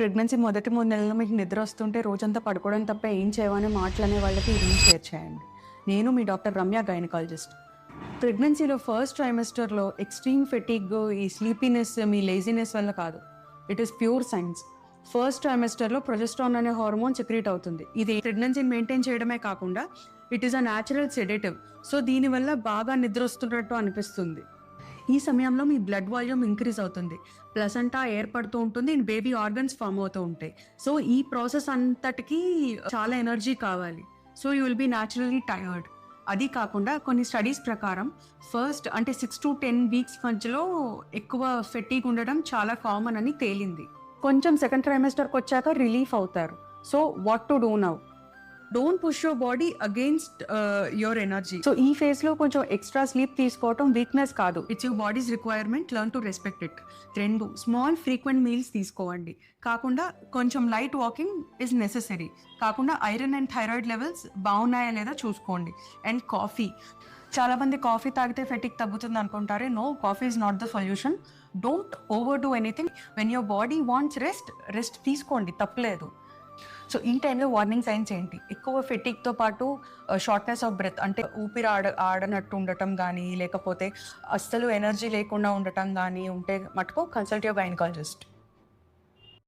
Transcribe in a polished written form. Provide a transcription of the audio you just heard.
Pregnancy మొదటి 3 నెలల్లో మీకు నిద్ర వస్తుంటే రోజంతా పడుకోవడం తప్ప ఏం చేయవనే మాటలనే వాళ్ళకి ఈ రీల్ షేర్ చేయండి. నేను మీ డాక్టర్ రమ్య గైనకాలజిస్ట్. ప్రెగ్నెన్సీలో ఫస్ట్ ట్రైమెస్టర్లో ఎక్స్ట్రీమ్ ఫెటిగ్, ఈ స్లీపీనెస్, మీ లేజినెస్ వల్ల కాదు. It is pure science. First ట్రైమెస్టర్లో ప్రొజెస్ట్రాన్ అనే హార్మోన్ సెక్రీట్ అవుతుంది. ఇది ప్రెగ్నెన్సీని మెయింటైన్ చేయడమే కాకుండా it is a natural sedative. So దీనివల్ల బాగా నిద్ర వస్తున్నట్టు అనిపిస్తుంది. ఈ సమయంలో మీ బ్లడ్ వాల్యూమ్ ఇంక్రీజ్ అవుతుంది, ప్లసెంటా ఏర్పడుతూ ఉంటుంది, అండ్ బేబీ ఆర్గన్స్ ఫామ్ అవుతూ ఉంటాయి. సో ఈ ప్రాసెస్ అంతటికి చాలా ఎనర్జీ కావాలి. So you will be naturally tired. అది కాకుండా కొన్ని స్టడీస్ ప్రకారం ఫస్ట్ అంటే 6 to 10 వీక్స్ మధ్యలో ఎక్కువ ఫెటీగ్ ఉండడం చాలా కామన్ అని తేలింది. కొంచెం సెకండ్ ట్రైమెస్టర్కి వచ్చాక రిలీఫ్ అవుతారు. So what to do now? Don't push your body against your energy. So ఈ ఫేజ్లో కొంచెం ఎక్స్ట్రా స్లీప్ తీసుకోవటం వీక్నెస్ కాదు, it's your body's requirement. Learn to respect it. 2, small frequent meals తీసుకోవండి. కాకుండా కొంచెం లైట్ వాకింగ్ ఇస్ నెసెసరీ. కాకుండా iron and thyroid levels బాగున్నాయా లేదా చూసుకోండి. అండ్ కాఫీ, చాలామంది కాఫీ తాగితే ఫెటిక్ తగ్గుతుంది అనుకుంటారే. No, coffee is not the solution. Don't overdo anything. When your body wants rest తీసుకోండి, తప్పలేదు. సో ఈ టైంలో వార్నింగ్ సైన్స్ ఏంటి? ఎక్కువ ఫెటిక్తో పాటు షార్ట్నెస్ ఆఫ్ బ్రెత్, అంటే ఊపిరి ఆడనట్టు ఉండటం కానీ, లేకపోతే అస్సలు ఎనర్జీ లేకుండా ఉండటం కానీ ఉంటే మటుకు కన్సల్ట్ యువర్ గైనకాలజిస్ట్.